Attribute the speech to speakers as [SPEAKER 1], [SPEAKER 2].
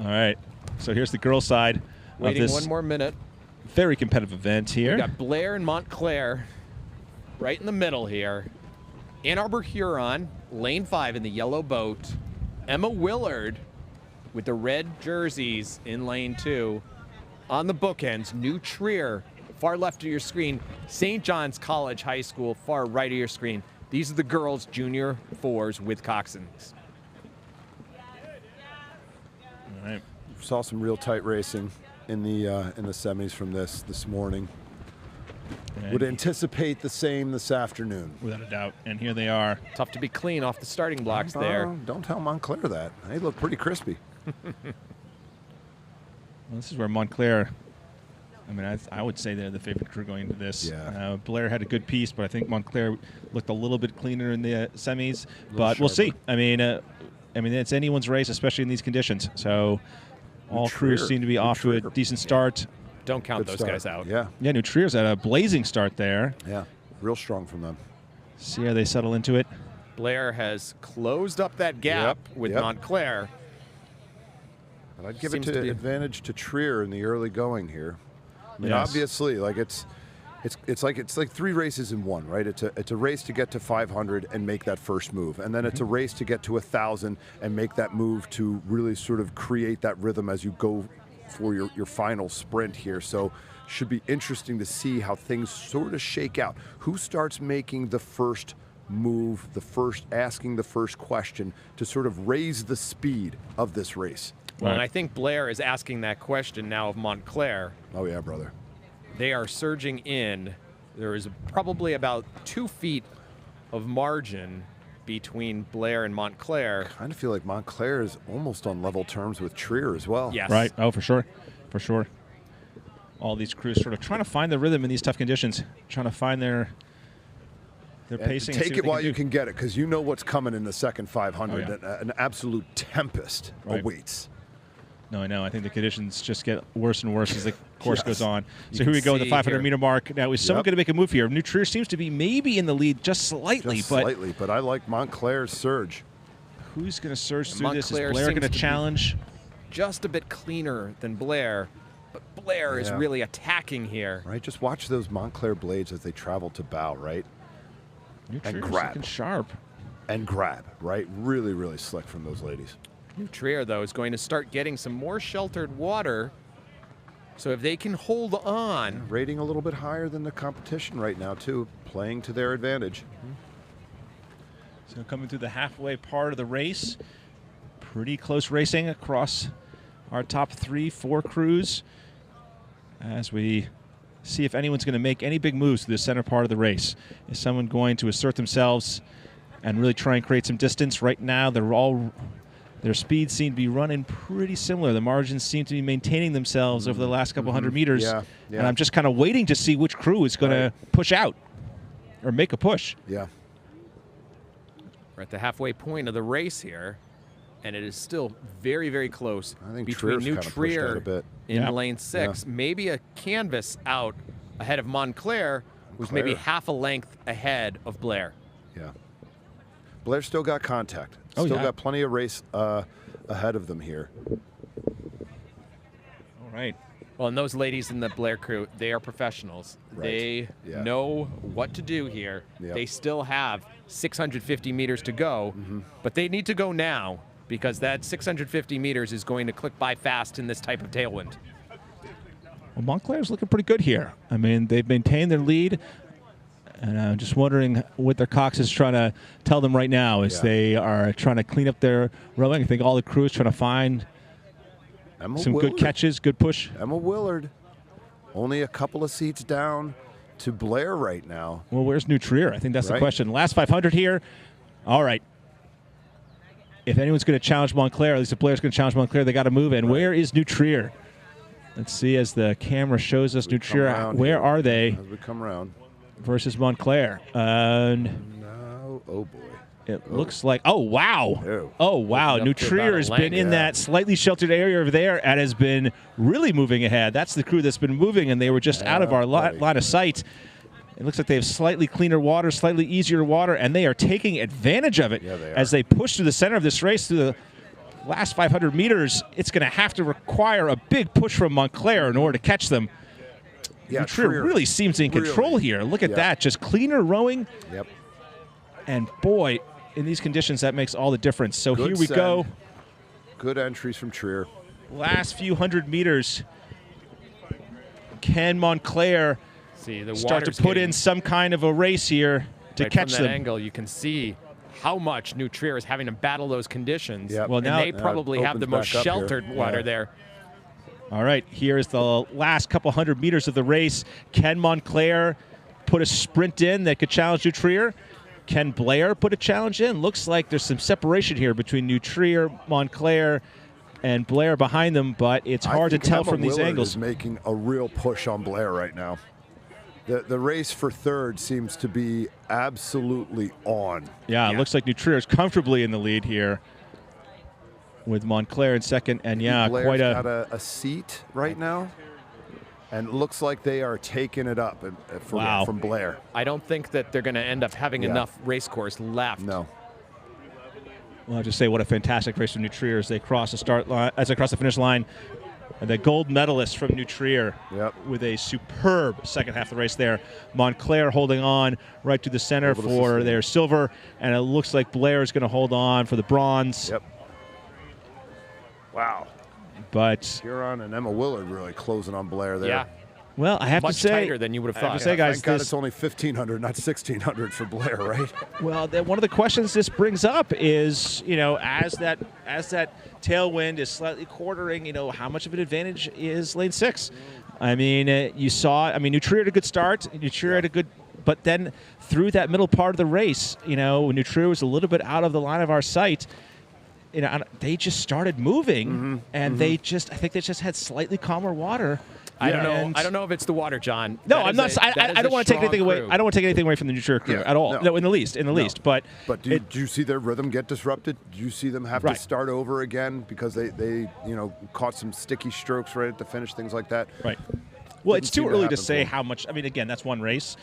[SPEAKER 1] All right. So here's the girls' side
[SPEAKER 2] Waiting
[SPEAKER 1] of this
[SPEAKER 2] one more minute.
[SPEAKER 1] very competitive event here.
[SPEAKER 2] We got Blair and Montclair right in the middle here. Ann Arbor Huron, lane 5 in the yellow boat. Emma Willard with the red jerseys in lane 2. On the bookends, New Trier, far left of your screen. St. John's College High School, far right of your screen. These are the girls' junior 4s with coxswains.
[SPEAKER 1] All right.
[SPEAKER 3] Saw some real tight racing in the semis from this morning.
[SPEAKER 1] And
[SPEAKER 3] would anticipate the same this afternoon.
[SPEAKER 1] Without a doubt. And here they are.
[SPEAKER 2] Tough to be clean off the starting blocks there.
[SPEAKER 3] Don't tell Montclair that. They look pretty crispy.
[SPEAKER 1] Well, this is where Montclair, I mean, I would say they're the favorite crew going into this.
[SPEAKER 3] Yeah.
[SPEAKER 1] Blair had a good piece, but I think Montclair looked a little bit cleaner in the semis. But we'll see. I mean, it's anyone's race, especially in these conditions. So all crews seem to be off to a decent start.
[SPEAKER 2] Don't count those guys out.
[SPEAKER 3] Yeah.
[SPEAKER 1] Yeah, New Trier's at a blazing start there.
[SPEAKER 3] Yeah, real strong from them.
[SPEAKER 1] See how they settle into it.
[SPEAKER 2] Blair has closed up that gap with Montclair.
[SPEAKER 3] But I'd give it to advantage to Trier in the early going here. I mean, obviously, like it's like 3 races in one, right? It's a race to get to 500 and make that first move, and then it's a race to get to 1,000 and make that move to really sort of create that rhythm as you go for your final sprint here. So should be interesting to see how things sort of shake out. Who starts making the first move, asking the first question to sort of raise the speed of this race?
[SPEAKER 2] Well, and I think Blair is asking that question now of Montclair.
[SPEAKER 3] Oh yeah, brother.
[SPEAKER 2] They are surging in. There is probably about 2 feet of margin between Blair and Montclair.
[SPEAKER 3] I kind of feel like Montclair is almost on level terms with Trier as well.
[SPEAKER 2] Yes.
[SPEAKER 1] Right. Oh, for sure. For sure. All these crews sort of trying to find the rhythm in these tough conditions, trying to find their pacing.
[SPEAKER 3] Take it while you can get it, because you know what's coming in the second 500.
[SPEAKER 1] Oh, yeah.
[SPEAKER 3] An absolute tempest awaits.
[SPEAKER 1] No, I know. I think the conditions just get worse and worse as the course goes on. So here we go, the 500-meter mark. Now, is someone going to make a move here? New Trier seems to be maybe in the lead just slightly.
[SPEAKER 3] But I like Montclair's surge.
[SPEAKER 1] Who's going to surge through this? Is
[SPEAKER 2] Montclair
[SPEAKER 1] Blair going to challenge?
[SPEAKER 2] Just a bit cleaner than Blair, but Blair is really attacking here.
[SPEAKER 3] Right, just watch those Montclair blades as they travel to bow, right?
[SPEAKER 1] New
[SPEAKER 3] And
[SPEAKER 1] Trier's
[SPEAKER 3] grab.
[SPEAKER 1] looking sharp.
[SPEAKER 3] And grab, right? Really, really slick from those ladies.
[SPEAKER 2] New Trier, though, is going to start getting some more sheltered water. So if they can hold on.
[SPEAKER 3] Rating a little bit higher than the competition right now, too. Playing to their advantage.
[SPEAKER 1] So coming through the halfway part of the race. Pretty close racing across our top 3-4 crews as we see if anyone's going to make any big moves to the center part of the race. Is someone going to assert themselves and really try and create some distance? Right now, their speeds seem to be running pretty similar. The margins seem to be maintaining themselves over the last couple hundred meters.
[SPEAKER 3] Yeah.
[SPEAKER 1] And I'm just kind of waiting to see which crew is going to push out or make a push.
[SPEAKER 3] Yeah.
[SPEAKER 2] We're at the halfway point of the race here, and it is still very, very close.
[SPEAKER 3] I think
[SPEAKER 2] between
[SPEAKER 3] Trier's
[SPEAKER 2] New
[SPEAKER 3] kind of pushed out a
[SPEAKER 2] Trier
[SPEAKER 3] bit.
[SPEAKER 2] in lane 6. Maybe a canvas out ahead of Montclair, who's maybe half a length ahead of Blair.
[SPEAKER 3] Yeah. Blair still got contact.
[SPEAKER 1] Oh,
[SPEAKER 3] Still
[SPEAKER 1] yeah.
[SPEAKER 3] got plenty of race ahead of them here.
[SPEAKER 1] All right.
[SPEAKER 2] Well, and those ladies in the Blair crew, they are professionals.
[SPEAKER 3] Right.
[SPEAKER 2] They know what to do here.
[SPEAKER 3] Yeah.
[SPEAKER 2] They still have 650 meters to go, but they need to go now because that 650 meters is going to click by fast in this type of tailwind.
[SPEAKER 1] Well, Montclair's looking pretty good here. I mean, they've maintained their lead. And I'm just wondering what their Cox is trying to tell them right now as they are trying to clean up their rowing. I think all the crew is trying to find some good catches, good push.
[SPEAKER 3] Emma Willard, only a couple of seats down to Blair right now.
[SPEAKER 1] Well, where's New Trier? I think that's the question. Last 500 here. All right. If anyone's going to challenge Montclair, at least if Blair's going to challenge Montclair, they got to move in. Where is New Trier? Let's see as the camera shows us New Trier. Where are they?
[SPEAKER 3] As we come around.
[SPEAKER 1] Versus Montclair.
[SPEAKER 3] No. Oh, boy.
[SPEAKER 1] It looks like, oh, wow. Oh, wow. New Trier has been in
[SPEAKER 3] yeah.
[SPEAKER 1] that slightly sheltered area over there and has been really moving ahead. That's the crew that's been moving, and they were just out of our line of sight. It looks like they have slightly cleaner water, slightly easier water, and they are taking advantage of it
[SPEAKER 3] Yeah, they are.
[SPEAKER 1] as they push to the center of this race through last 500 meters, it's going to have to require a big push from Montclair in order to catch them.
[SPEAKER 3] Yeah,
[SPEAKER 1] Trier really seems in control here. Look at that. Just cleaner rowing.
[SPEAKER 3] Yep.
[SPEAKER 1] And boy, in these conditions, that makes all the difference. So
[SPEAKER 3] Good
[SPEAKER 1] here we
[SPEAKER 3] send.
[SPEAKER 1] go.
[SPEAKER 3] Good entries from Trier.
[SPEAKER 1] Last few hundred meters. Can Montclair start to put in some kind of a race here to catch
[SPEAKER 2] from that
[SPEAKER 1] them?
[SPEAKER 2] angle, you can see how much New Trier is having to battle those conditions.
[SPEAKER 3] Yep.
[SPEAKER 1] Well, now
[SPEAKER 2] they probably have the most sheltered water there.
[SPEAKER 1] All right, here is the last couple hundred meters of the race. Can Montclair put a sprint in that could challenge New Trier? Can Blair put a challenge in? Looks like there's some separation here between New Trier, Montclair, and Blair behind them, but it's hard to tell from these angles.
[SPEAKER 3] Is making a real push on Blair right now. The race for third seems to be absolutely on.
[SPEAKER 1] Yeah, it looks like New Trier is comfortably in the lead here with Montclair in second, and
[SPEAKER 3] Blair's
[SPEAKER 1] quite
[SPEAKER 3] got a seat right now, and it looks like they are taking it up from Blair.
[SPEAKER 2] I don't think that they're going to end up having enough race course left.
[SPEAKER 3] No.
[SPEAKER 1] Well, I'll just say what a fantastic race from New Trier as they cross the start line, as they cross the finish line. And the gold medalist from New Trier with a superb second half of the race there. Montclair holding on right to the center for their silver, and it looks like Blair is going to hold on for the bronze.
[SPEAKER 3] Yep. Wow.
[SPEAKER 1] But
[SPEAKER 3] Huron and Emma Willard really closing on Blair there.
[SPEAKER 2] Yeah.
[SPEAKER 1] Well, I have
[SPEAKER 2] Much
[SPEAKER 1] to say,
[SPEAKER 2] tighter than you would have thought.
[SPEAKER 1] I have to say, guys,
[SPEAKER 3] thank God it's only 1,500, not 1,600 for Blair, right?
[SPEAKER 1] Well, one of the questions this brings up is, as that tailwind is slightly quartering, how much of an advantage is lane 6? I mean, New Trier had a good start. New Trier had a good, but then through that middle part of the race, when New Trier was a little bit out of the line of our sight, they just started moving, and I think they just had slightly calmer water.
[SPEAKER 2] I don't know if it's the water, John.
[SPEAKER 1] No, I'm not. I don't want to take anything away. I don't want to take anything away from the New Trier crew at all. No, in the least. But
[SPEAKER 3] do you see their rhythm get disrupted? Do you see them have to start over again because they caught some sticky strokes right at the finish, things like that?
[SPEAKER 1] Right. Well, it's too early to say how much. I mean, again, that's one race.